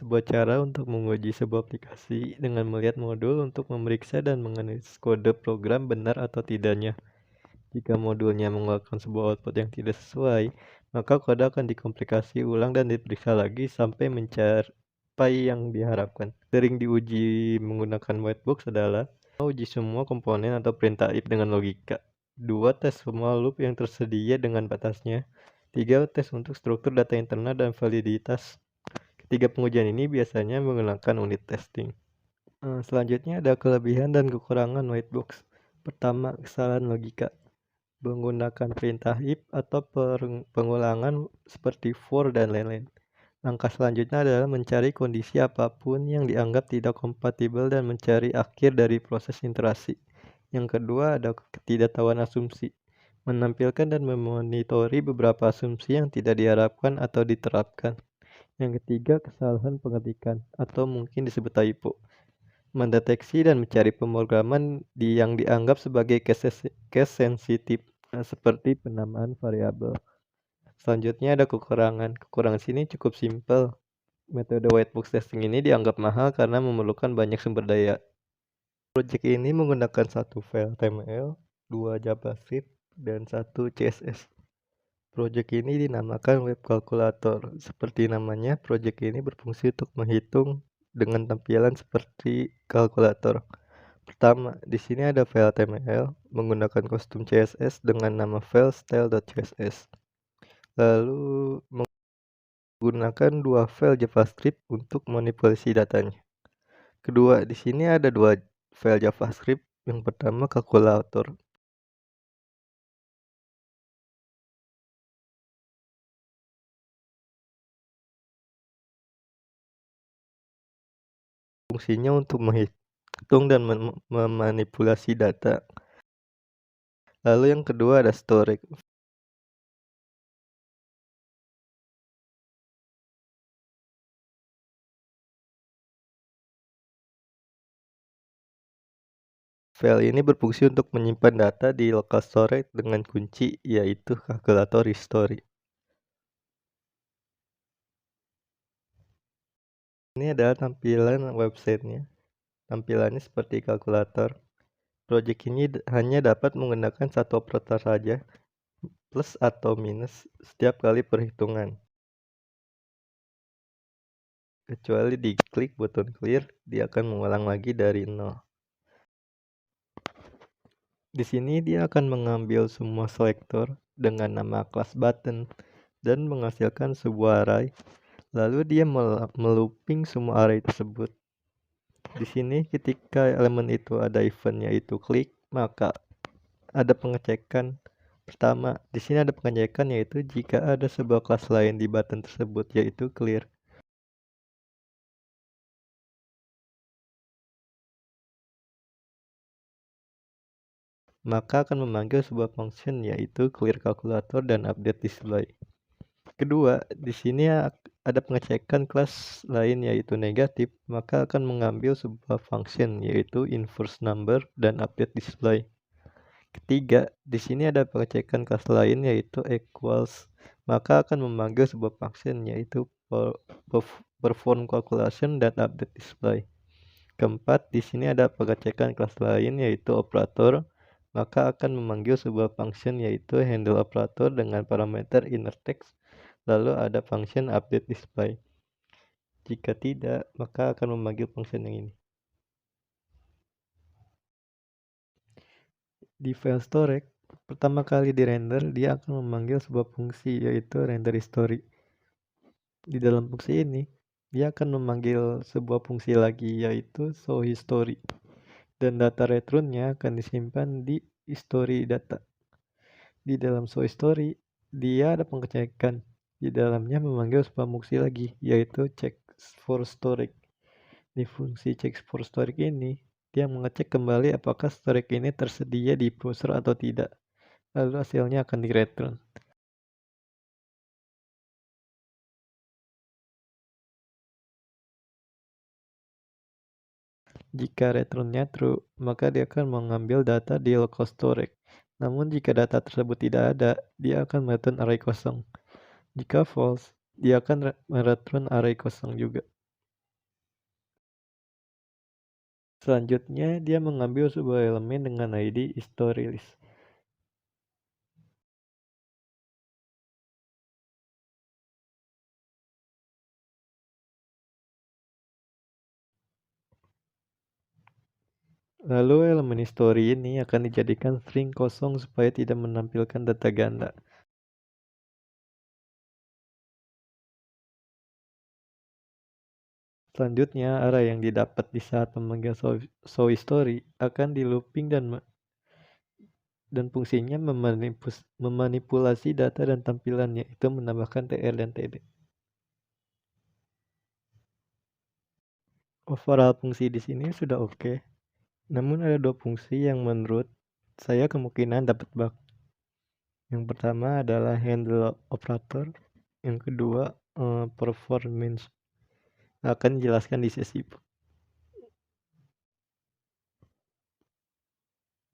sebuah cara untuk menguji sebuah aplikasi dengan melihat modul untuk memeriksa dan menganalisis kode program benar atau tidaknya. Jika modulnya mengeluarkan sebuah output yang tidak sesuai, maka kode akan dikomplikasi ulang dan diperiksa lagi sampai mencapai yang diharapkan. Sering diuji menggunakan whitebox adalah uji semua komponen atau perintah if dengan logika. 2. Tes semua loop yang tersedia dengan batasnya. 3. Tes untuk struktur data internal dan validitas. Ketiga pengujian ini biasanya menggunakan unit testing. Selanjutnya ada kelebihan dan kekurangan whitebox. Pertama, kesalahan logika. Menggunakan perintah if atau pengulangan seperti for dan lain-lain. Langkah selanjutnya adalah mencari kondisi apapun yang dianggap tidak kompatibel dan mencari akhir dari proses iterasi. Yang kedua ada ketidaktahuan asumsi. Menampilkan dan memonitori beberapa asumsi yang tidak diharapkan atau diterapkan. Yang ketiga, kesalahan pengetikan atau mungkin disebut typo. Mendeteksi dan mencari pemrograman yang dianggap sebagai case sensitif, seperti penamaan variabel. Selanjutnya ada kekurangan. Kekurangan sini cukup simpel. Metode whitebox testing ini dianggap mahal karena memerlukan banyak sumber daya. Project ini menggunakan satu file HTML, 2 JavaScript, dan 1 CSS. Project ini dinamakan web calculator. Seperti namanya, project ini berfungsi untuk menghitung dengan tampilan seperti kalkulator. Pertama, di sini ada file HTML menggunakan kostum CSS dengan nama file style.css. Lalu menggunakan dua file JavaScript untuk manipulasi datanya. Kedua, di sini ada dua file JavaScript. Yang pertama kalkulator. Fungsinya untuk menghitung dan memanipulasi data. Lalu yang kedua ada storage. File ini berfungsi untuk menyimpan data di local storage dengan kunci, yaitu kalkulator history. Ini adalah tampilan websitenya. Tampilannya seperti kalkulator. Project ini hanya dapat menggunakan satu operator saja, plus atau minus setiap kali perhitungan. Kecuali diklik button clear, dia akan mengulang lagi dari nol. Di sini dia akan mengambil semua selektor dengan nama class button dan menghasilkan sebuah array. Lalu dia melooping semua array tersebut. Di sini ketika elemen itu ada event yaitu klik, maka ada pengecekan. Pertama, di sini ada pengecekan yaitu jika ada sebuah kelas lain di button tersebut yaitu clear. Maka akan memanggil sebuah function yaitu clear calculator dan update display. Kedua, di sini ada pengecekan kelas lain yaitu negatif, maka akan mengambil sebuah function yaitu inverse number dan update display. Ketiga, di sini ada pengecekan kelas lain yaitu equals, maka akan memanggil sebuah function yaitu perform calculation dan update display. Keempat, di sini ada pengecekan kelas lain yaitu operator, maka akan memanggil sebuah function yaitu handle operator dengan parameter inner text. Lalu ada function update display. Jika tidak, maka akan memanggil function yang ini. Di file storage, pertama kali di render, dia akan memanggil sebuah fungsi yaitu render history. Di dalam fungsi ini, dia akan memanggil sebuah fungsi lagi yaitu show history. Dan data return-nya akan disimpan di history data. Di dalam show history, dia ada pengecekan. Di dalamnya memanggil sebuah fungsi lagi, yaitu check for storage. Di fungsi check for storage ini, dia mengecek kembali apakah storage ini tersedia di browser atau tidak. Lalu hasilnya akan di-return. Jika return-nya true, maka dia akan mengambil data di local storage. Namun jika data tersebut tidak ada, dia akan mereturn array kosong. Jika false, dia akan mereturn array kosong juga. Selanjutnya, dia mengambil sebuah elemen dengan ID HistoryList. Lalu elemen history ini akan dijadikan string kosong supaya tidak menampilkan data ganda. Selanjutnya, array yang didapat di saat memanggil showHistory akan di looping dan fungsinya memanipulasi data dan tampilannya, itu menambahkan tr dan td. Overall fungsi di sini sudah oke. Namun ada dua fungsi yang menurut saya kemungkinan dapat bug. Yang pertama adalah handle operator, yang kedua performance. Akan dijelaskan di sesi.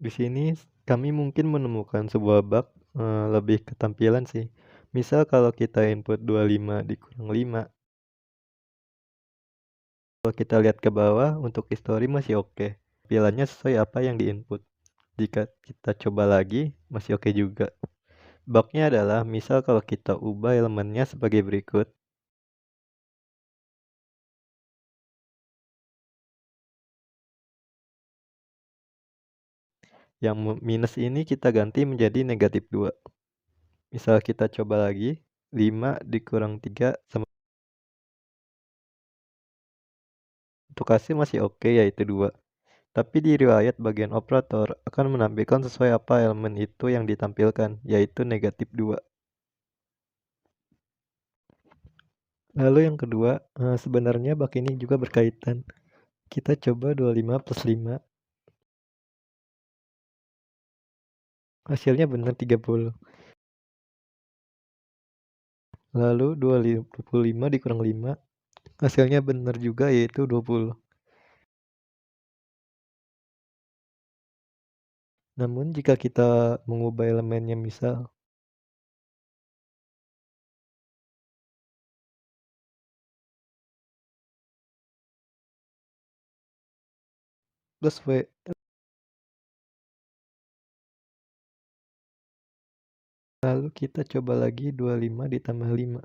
Di sini kami mungkin menemukan sebuah bug lebih ketampilan sih. Misal kalau kita input 25 dikurang 5, kalau kita lihat ke bawah untuk history masih oke. Tampilannya sesuai apa yang diinput. Jika kita coba lagi masih oke juga. Bugnya adalah misal kalau kita ubah elemennya sebagai berikut. Yang minus ini kita ganti menjadi negatif 2. Misal kita coba lagi, 5 dikurang 3 sama. Untuk hasil masih oke yaitu 2. Tapi di riwayat bagian operator akan menampilkan sesuai apa elemen itu yang ditampilkan, yaitu negatif 2. Lalu yang kedua, sebenarnya bug ini juga berkaitan. Kita coba 25 plus 5. Hasilnya benar 30. Lalu 25 dikurang 5. Hasilnya benar juga yaitu 20. Namun jika kita mengubah elemennya misal plus W, lalu kita coba lagi 25 ditambah 5.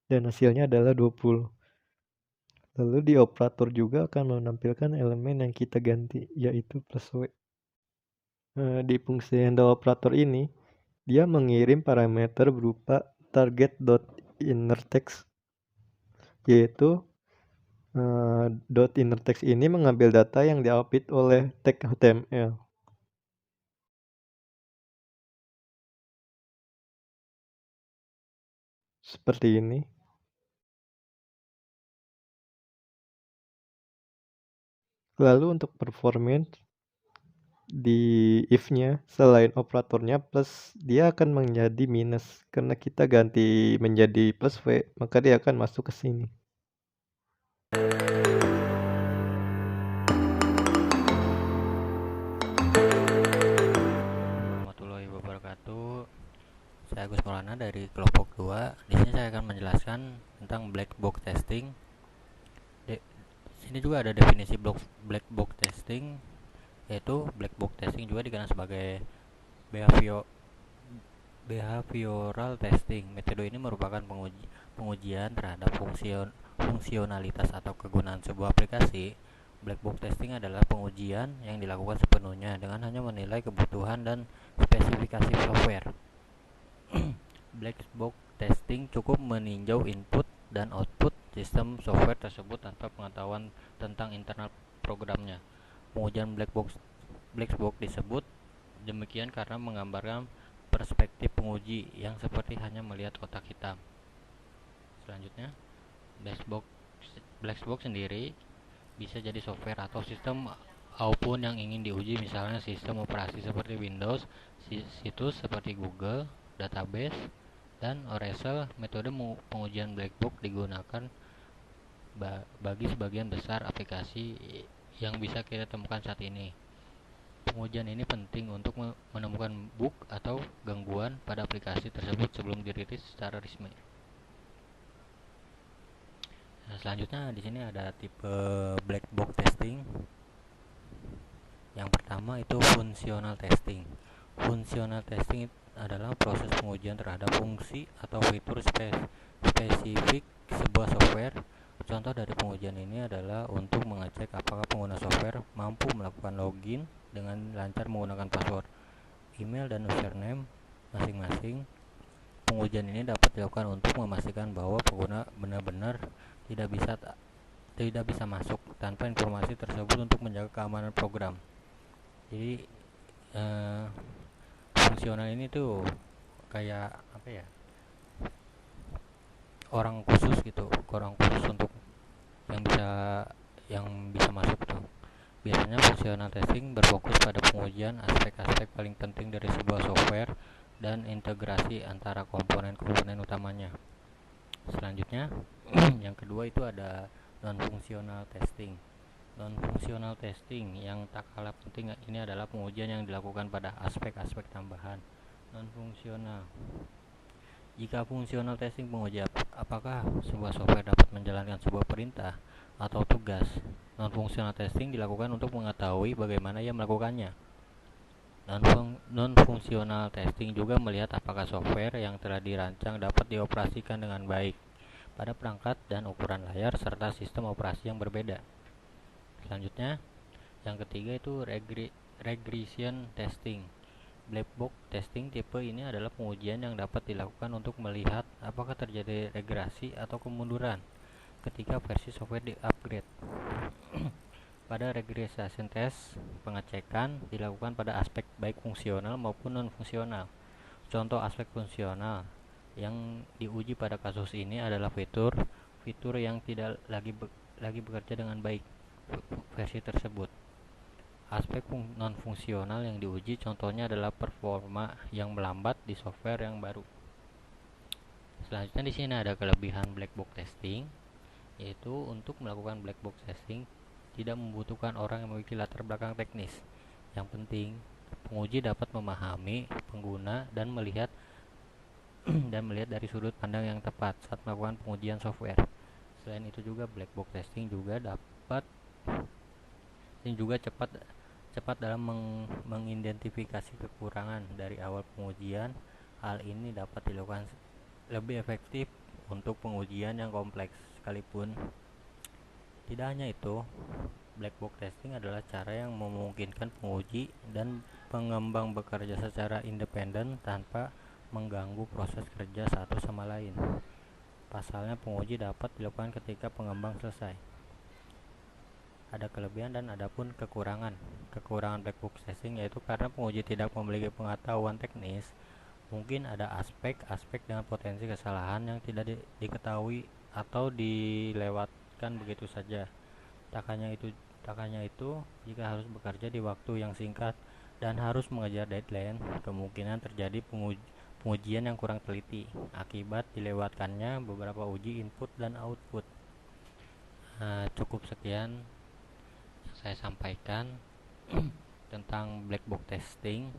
Dan hasilnya adalah 20. Lalu di operator juga akan menampilkan elemen yang kita ganti, yaitu plus W. Di fungsi handle operator ini, dia mengirim parameter berupa target.innerText, yaitu .innerText ini mengambil data yang di-output oleh tag HTML. Seperti ini. Lalu untuk performance, di if-nya selain operatornya plus, dia akan menjadi minus. Karena kita ganti menjadi plus W, maka dia akan masuk ke sini. Warahmatullahi wabarakatuh. Saya Agus Maulana dari kelompok 2. Di sini saya akan menjelaskan tentang black box testing. Di sini juga ada definisi black box testing, yaitu black box testing juga dikenal sebagai behavioral testing. Metode ini merupakan pengujian terhadap fungsionalitas atau kegunaan sebuah aplikasi. Black box testing adalah pengujian yang dilakukan sepenuhnya dengan hanya menilai kebutuhan dan spesifikasi software. Black box testing cukup meninjau input dan output sistem software tersebut tanpa pengetahuan tentang internal programnya. Pengujian black box disebut demikian karena menggambarkan perspektif penguji yang seperti hanya melihat kotak hitam. Selanjutnya, black box sendiri bisa jadi software atau sistem apapun yang ingin diuji, misalnya sistem operasi seperti Windows, situs seperti Google, database, dan Oracle. Metode pengujian black box digunakan bagi sebagian besar aplikasi yang bisa kita temukan saat ini. Pengujian ini penting untuk menemukan bug atau gangguan pada aplikasi tersebut sebelum dirilis secara resmi. Nah, selanjutnya di sini ada tipe black box testing. Fungsional testing. Fungsional testing adalah proses pengujian terhadap fungsi atau fitur spesifik sebuah software. Contoh dari pengujian ini adalah untuk mengecek apakah pengguna software mampu melakukan login dengan lancar menggunakan password, email, dan username masing-masing. Pengujian ini dapat dilakukan untuk memastikan bahwa pengguna benar-benar tidak bisa masuk tanpa informasi tersebut untuk menjaga keamanan program. Jadi fungsional ini tuh kayak apa ya, orang khusus gitu, orang khusus untuk yang bisa masuk tuh. Biasanya fungsional testing berfokus pada pengujian aspek-aspek paling penting dari sebuah software dan integrasi antara komponen-komponen utamanya. Selanjutnya yang kedua itu ada non-fungsional testing. Non-fungsional testing yang tak kalah penting ini adalah pengujian yang dilakukan pada aspek-aspek tambahan. Non-fungsional. Jika fungsional testing menguji apakah sebuah software dapat menjalankan sebuah perintah atau tugas, non-fungsional testing dilakukan untuk mengetahui bagaimana ia melakukannya. Non-fungsional testing juga melihat apakah software yang telah dirancang dapat dioperasikan dengan baik pada perangkat dan ukuran layar serta sistem operasi yang berbeda. Selanjutnya, yang ketiga itu regression testing. Black box testing tipe ini adalah pengujian yang dapat dilakukan untuk melihat apakah terjadi regresi atau kemunduran ketika versi software di-upgrade. Pada regression test, pengecekan dilakukan pada aspek baik fungsional maupun non-fungsional. Contoh aspek fungsional yang diuji pada kasus ini adalah fitur yang tidak lagi bekerja dengan baik versi tersebut. Aspek non-fungsional yang diuji contohnya adalah performa yang melambat di software yang baru. Selanjutnya di sini ada kelebihan black box testing, yaitu untuk melakukan black box testing tidak membutuhkan orang yang memiliki latar belakang teknis. Yang penting, penguji dapat memahami pengguna dan melihat dari sudut pandang yang tepat saat melakukan pengujian software. Selain itu juga black box testing juga cepat dalam mengidentifikasi kekurangan dari awal pengujian. Hal ini dapat dilakukan lebih efektif untuk pengujian yang kompleks. Sekalipun tidak hanya itu, black box testing adalah cara yang memungkinkan penguji dan pengembang bekerja secara independen tanpa mengganggu proses kerja satu sama lain. Pasalnya, penguji dapat dilakukan ketika pengembang selesai. Ada kelebihan dan adapun kekurangan. Kekurangan black box testing yaitu karena penguji tidak memiliki pengetahuan teknis, mungkin ada aspek-aspek dengan potensi kesalahan yang tidak diketahui atau dilewatkan begitu saja. Tak hanya itu, jika harus bekerja di waktu yang singkat dan harus mengejar deadline, kemungkinan terjadi pengujian yang kurang teliti akibat dilewatkannya beberapa uji input dan output. Cukup sekian saya sampaikan tentang black box testing.